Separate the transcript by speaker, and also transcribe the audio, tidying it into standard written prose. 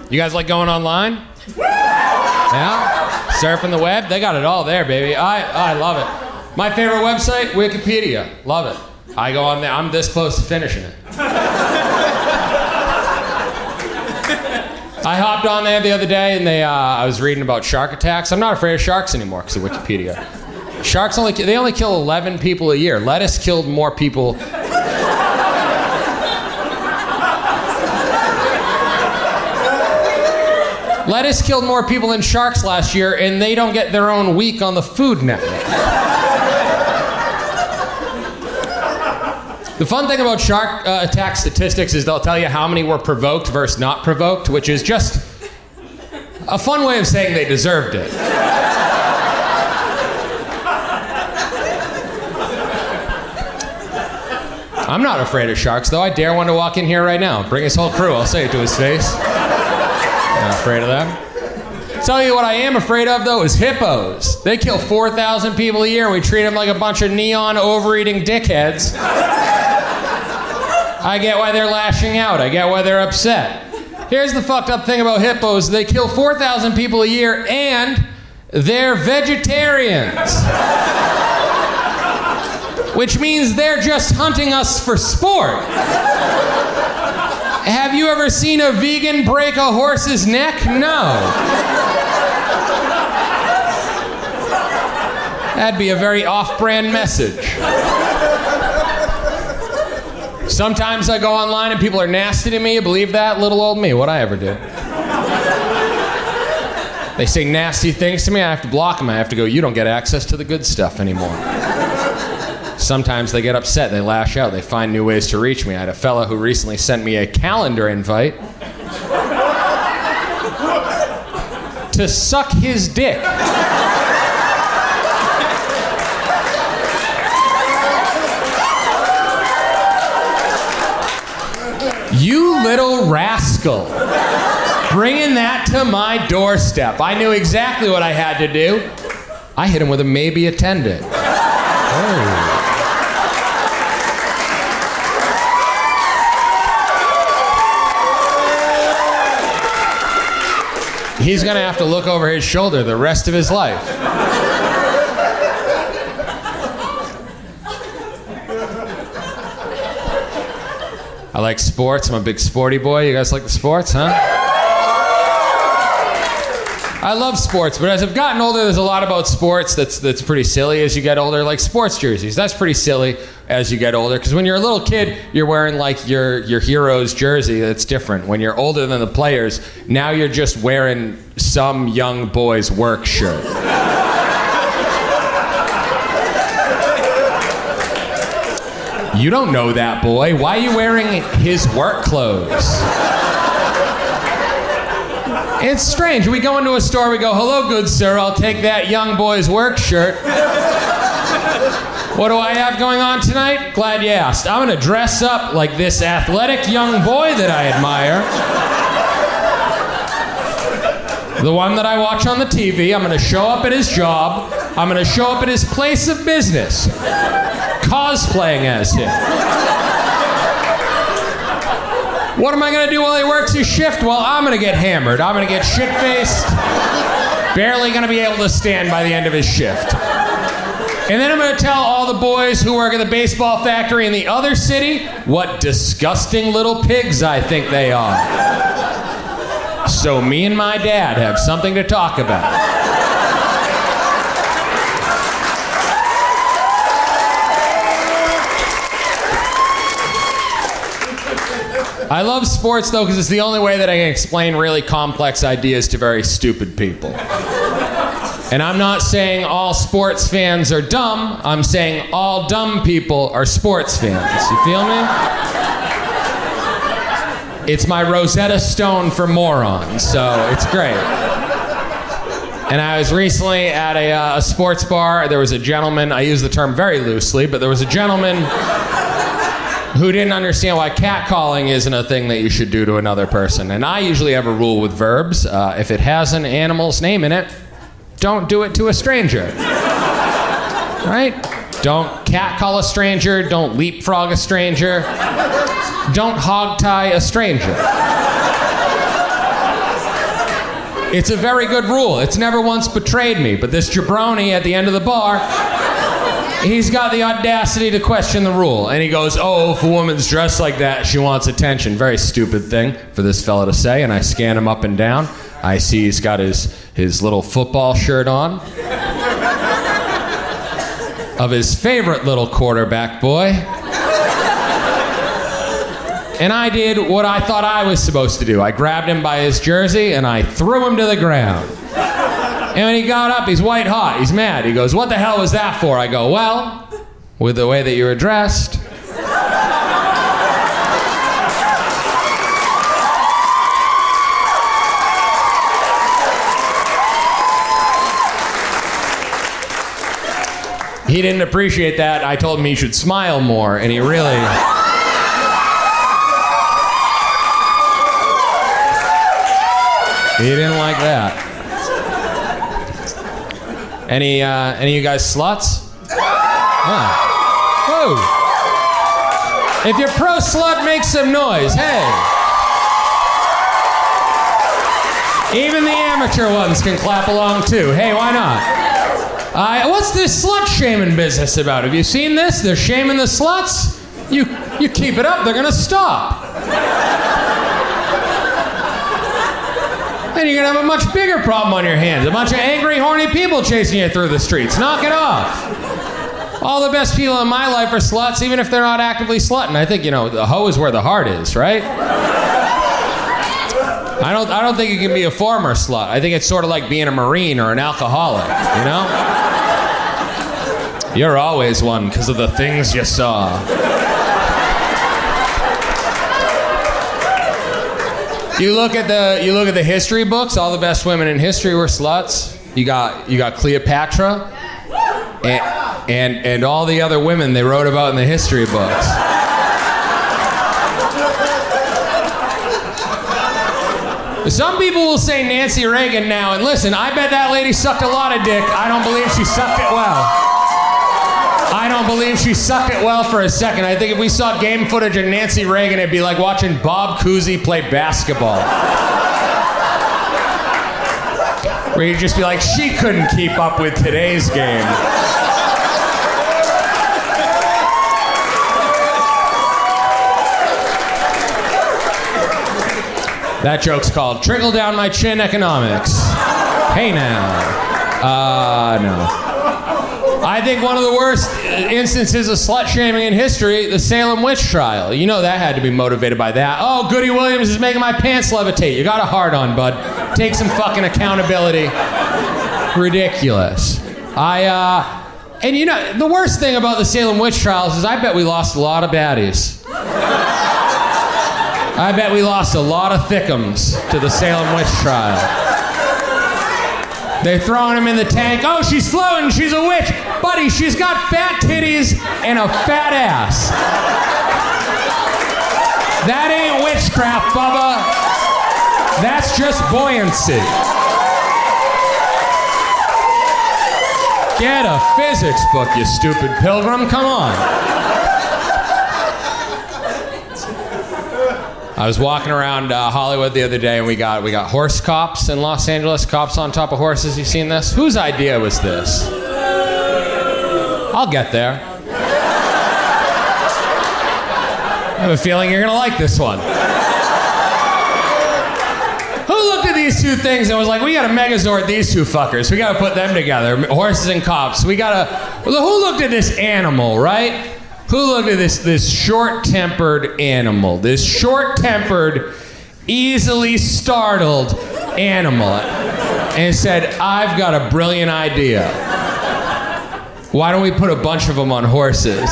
Speaker 1: You guys like going online? Yeah? Surfing the web? They got it all there, baby. I love it. My favorite website, Wikipedia. Love it. I go on there. I'm this close to finishing it. I hopped on there the other day, and I was reading about shark attacks. I'm not afraid of sharks anymore because of Wikipedia. Sharks only kill 11 people a year. Lettuce killed more people. Lettuce killed more people than sharks last year, and they don't get their own week on the Food Network. The fun thing about shark attack statistics is they'll tell you how many were provoked versus not provoked, which is just a fun way of saying they deserved it. I'm not afraid of sharks, though. I dare one to walk in here right now. Bring his whole crew. I'll say it to his face. Not afraid of them. Tell you what I am afraid of, though, is hippos. They kill 4,000 people a year, and we treat them like a bunch of neon overeating dickheads. I get why they're lashing out. I get why they're upset. Here's the fucked up thing about hippos. They kill 4,000 people a year, and they're vegetarians. Which means they're just hunting us for sport. Have you ever seen a vegan break a horse's neck? No. That'd be a very off-brand message. Sometimes I go online and people are nasty to me. You believe that? Little old me. What'd I ever do? They say nasty things to me. I have to block them. I have to go, you don't get access to the good stuff anymore. Sometimes they get upset. They lash out. They find new ways to reach me. I had a fella who recently sent me a calendar invite to suck his dick. You little rascal. Bringing that to my doorstep. I knew exactly what I had to do. I hit him with a maybe attendant. Oh. He's gonna have to look over his shoulder the rest of his life. I like sports. I'm a big sporty boy. You guys like the sports, huh? I love sports, but as I've gotten older, there's a lot about sports that's pretty silly as you get older, like sports jerseys. That's pretty silly as you get older, because when you're a little kid, you're wearing like your hero's jersey. That's different. When you're older than the players, now you're just wearing some young boy's work shirt. You don't know that boy. Why are you wearing his work clothes? It's strange. We go into a store, we go, hello, good sir, I'll take that young boy's work shirt. What do I have going on tonight? Glad you asked. I'm going to dress up like this athletic young boy that I admire. The one that I watch on the TV. I'm going to show up at his job. I'm going to show up at his place of business. Cosplaying as him. What am I going to do while he works his shift? Well, I'm going to get hammered. I'm going to get shit-faced. Barely going to be able to stand by the end of his shift. And then I'm going to tell all the boys who work at the baseball factory in the other city what disgusting little pigs I think they are. So me and my dad have something to talk about. I love sports, though, because it's the only way that I can explain really complex ideas to very stupid people. And I'm not saying all sports fans are dumb. I'm saying all dumb people are sports fans. You feel me? It's my Rosetta Stone for morons, so it's great. And I was recently at a sports bar. There was a gentleman, I use the term very loosely, but there was a gentleman who didn't understand why catcalling isn't a thing that you should do to another person. And I usually have a rule with verbs. If it has an animal's name in it, don't do it to a stranger. Right? Don't catcall a stranger. Don't leapfrog a stranger. Don't hogtie a stranger. It's a very good rule. It's never once betrayed me. But this jabroni at the end of the bar, he's got the audacity to question the rule. And he goes, oh, if a woman's dressed like that, she wants attention. Very stupid thing for this fella to say. And I scan him up and down. I see he's got his little football shirt on of his favorite little quarterback boy. And I did what I thought I was supposed to do. I grabbed him by his jersey and I threw him to the ground. And when he got up, he's white hot. He's mad. He goes, what the hell was that for? I go, well, with the way that you were dressed. He didn't appreciate that. I told him he should smile more, and he really... He didn't like that. Any of you guys sluts? Oh. Whoa. If you're pro slut, make some noise. Hey. Even the amateur ones can clap along too. Hey, why not? What's this slut shaming business about? Have you seen this? They're shaming the sluts. You keep it up, they're gonna stop. Then you're gonna have a much bigger problem on your hands. A bunch of angry, horny people chasing you through the streets. Knock it off. All the best people in my life are sluts, even if they're not actively slutting. I think, the hoe is where the heart is, right? I don't think you can be a former slut. I think it's sort of like being a Marine or an alcoholic, You're always one because of the things you saw. You look at the history books. All the best women in history were sluts. You got Cleopatra, and all the other women they wrote about in the history books. Some people will say Nancy Reagan now, and listen, I bet that lady sucked a lot of dick. I don't believe she sucked it well. I don't believe she sucked it well for a second. I think if we saw game footage of Nancy Reagan, it'd be like watching Bob Cousy play basketball. Where you'd just be like, she couldn't keep up with today's game. That joke's called Trickle Down My Chin Economics. Hey now. No. I think one of the worst instances of slut shaming in history, the Salem witch trial. That had to be motivated by that. Oh, Goody Williams is making my pants levitate. You got a hard on, bud. Take some fucking accountability. Ridiculous. The worst thing about the Salem witch trials is I bet we lost a lot of baddies. I bet we lost a lot of thickums to the Salem witch trial. They're throwing him in the tank. Oh, she's floating. She's a witch. Buddy, she's got fat titties and a fat ass. That ain't witchcraft, Bubba. That's just buoyancy. Get a physics book, you stupid pilgrim. Come on. I was walking around Hollywood the other day, and we got horse cops in Los Angeles, cops on top of horses. You seen this? Whose idea was this? I'll get there. I have a feeling you're going to like this one. Who looked at these two things and was like, we got to Megazord these two fuckers. We got to put them together. Horses and cops. Who looked at this animal, right? Who looked at this short-tempered animal, this short-tempered, easily startled animal, and said, I've got a brilliant idea. Why don't we put a bunch of them on horses?